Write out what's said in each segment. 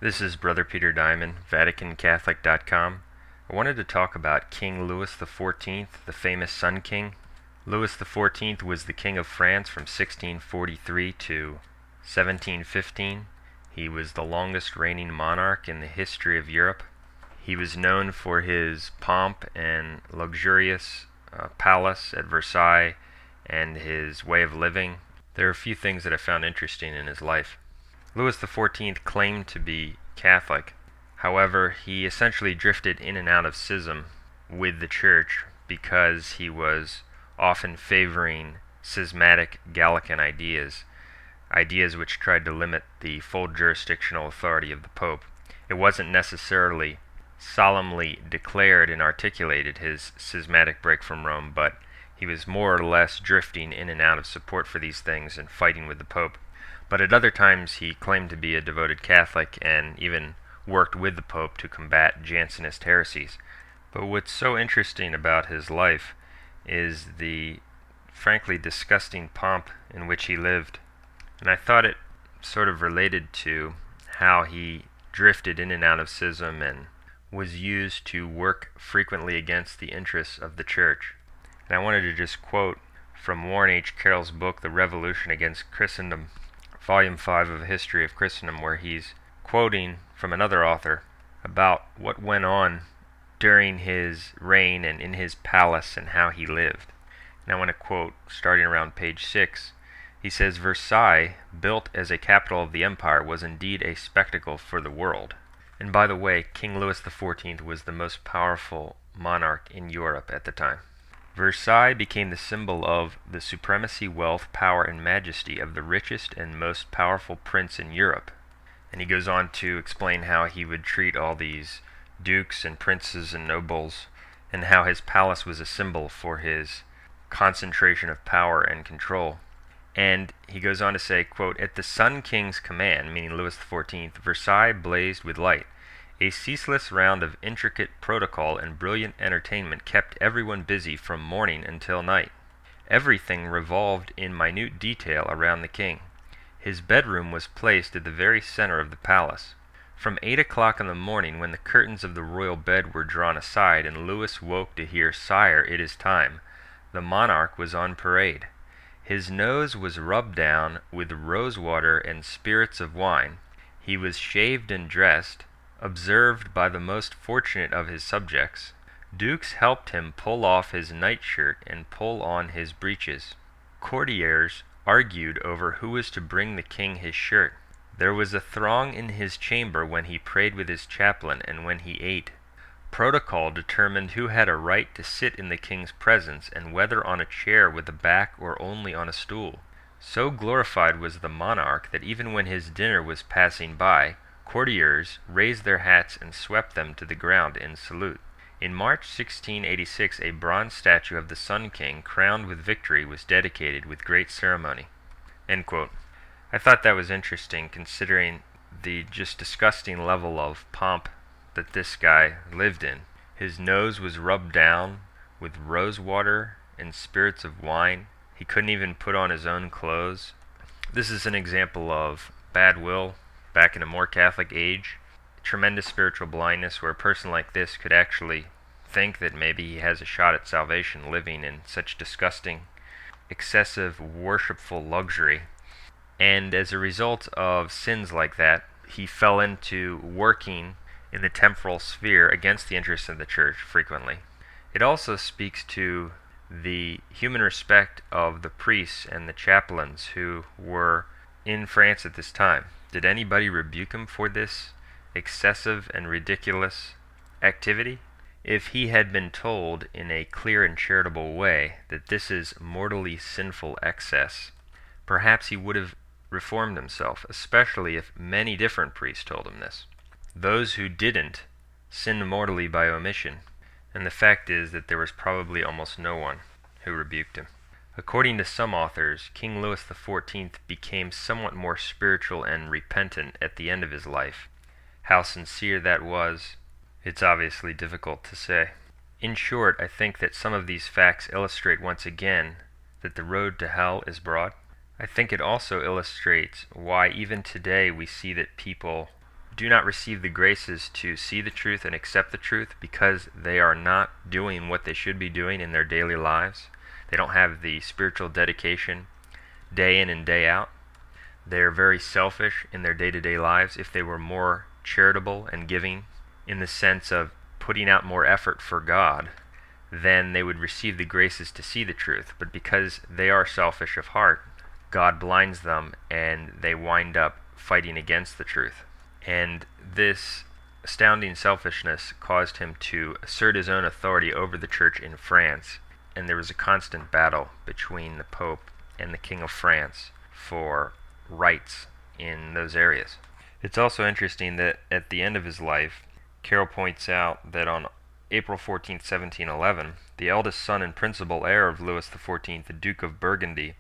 This is Brother Peter Diamond, vaticancatholic.com. I wanted to talk about King Louis XIV, the famous Sun King. Louis XIV was the King of France from 1643 to 1715. He was the longest reigning monarch in the history of Europe. He was known for his pomp and luxurious palace at Versailles and his way of living. There are a few things that I found interesting in his life. Louis XIV claimed to be Catholic. However, he essentially drifted in and out of schism with the Church because he was often favoring schismatic Gallican ideas which tried to limit the full jurisdictional authority of the Pope. It wasn't necessarily solemnly declared and articulated his schismatic break from Rome, but he was more or less drifting in and out of support for these things and fighting with the Pope. But at other times he claimed to be a devoted Catholic and even worked with the Pope to combat Jansenist heresies. But what's so interesting about his life is the frankly disgusting pomp in which he lived. And I thought it sort of related to how he drifted in and out of schism and was used to work frequently against the interests of the Church. And I wanted to just quote from Warren H. Carroll's book, The Revolution Against Christendom, Volume 5 of History of Christendom, where he's quoting from another author about what went on during his reign and in his palace and how he lived. And I want to quote starting around page 6. He says, "Versailles, built as a capital of the empire, was indeed a spectacle for the world." And by the way, King Louis XIV was the most powerful monarch in Europe at the time. Versailles became the symbol of the supremacy, wealth, power, and majesty of the richest and most powerful prince in Europe. And he goes on to explain how he would treat all these dukes and princes and nobles, and how his palace was a symbol for his concentration of power and control. And he goes on to say, quote, "At the Sun King's command," meaning Louis XIV, "Versailles blazed with light. A ceaseless round of intricate protocol and brilliant entertainment kept everyone busy from morning until night. Everything revolved in minute detail around the king. His bedroom was placed at the very center of the palace. From 8 o'clock in the morning, when the curtains of the royal bed were drawn aside and Louis woke to hear, 'Sire, it is time,' the monarch was on parade. His nose was rubbed down with rose water and spirits of wine. He was shaved and dressed, observed by the most fortunate of his subjects. Dukes helped him pull off his nightshirt and pull on his breeches. Courtiers argued over who was to bring the king his shirt. There was a throng in his chamber when he prayed with his chaplain and when he ate. Protocol determined who had a right to sit in the king's presence and whether on a chair with a back or only on a stool. So glorified was the monarch that even when his dinner was passing by, courtiers raised their hats and swept them to the ground in salute. In March 1686, a bronze statue of the Sun King, crowned with victory, was dedicated with great ceremony." End quote. I thought that was interesting, considering the just disgusting level of pomp that this guy lived in. His nose was rubbed down with rose water and spirits of wine. He couldn't even put on his own clothes. This is an example of bad will back in a more Catholic age, tremendous spiritual blindness where a person like this could actually think that maybe he has a shot at salvation living in such disgusting, excessive, worshipful luxury. And as a result of sins like that, he fell into working in the temporal sphere against the interests of the Church frequently. It also speaks to the human respect of the priests and the chaplains who were in France at this time. Did anybody rebuke him for this excessive and ridiculous activity? If he had been told in a clear and charitable way that this is mortally sinful excess, perhaps he would have reformed himself, especially if many different priests told him this. Those who didn't sinned mortally by omission, and the fact is that there was probably almost no one who rebuked him. According to some authors, King Louis XIV became somewhat more spiritual and repentant at the end of his life. How sincere that was, it's obviously difficult to say. In short, I think that some of these facts illustrate once again that the road to hell is broad. I think it also illustrates why even today we see that people do not receive the graces to see the truth and accept the truth because they are not doing what they should be doing in their daily lives. They don't have the spiritual dedication day in and day out. They are very selfish in their day-to-day lives. If they were more charitable and giving in the sense of putting out more effort for God, then they would receive the graces to see the truth. But because they are selfish of heart, God blinds them and they wind up fighting against the truth. And this astounding selfishness caused him to assert his own authority over the church in France. And there was a constant battle between the Pope and the King of France for rights in those areas. It's also interesting that at the end of his life, Carroll points out that on April 14, 1711, the eldest son and principal heir of Louis XIV, the Duke of Burgundy,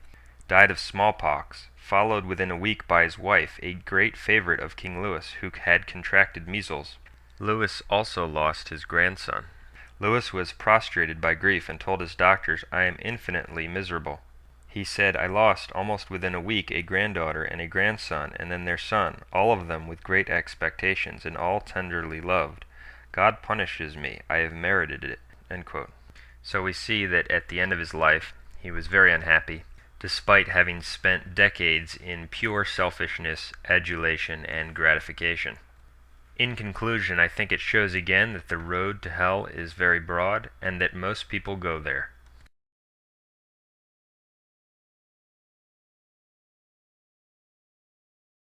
died of smallpox, followed within a week by his wife, a great favorite of King Louis, who had contracted measles. Louis also lost his grandson. Louis was prostrated by grief and told his doctors, "I am infinitely miserable." He said, "I lost almost within a week a granddaughter and a grandson, and then their son, all of them with great expectations, and all tenderly loved. God punishes me. I have merited it." End quote. So we see that at the end of his life, he was very unhappy, despite having spent decades in pure selfishness, adulation, and gratification. In conclusion, I think it shows again that the road to hell is very broad, and that most people go there.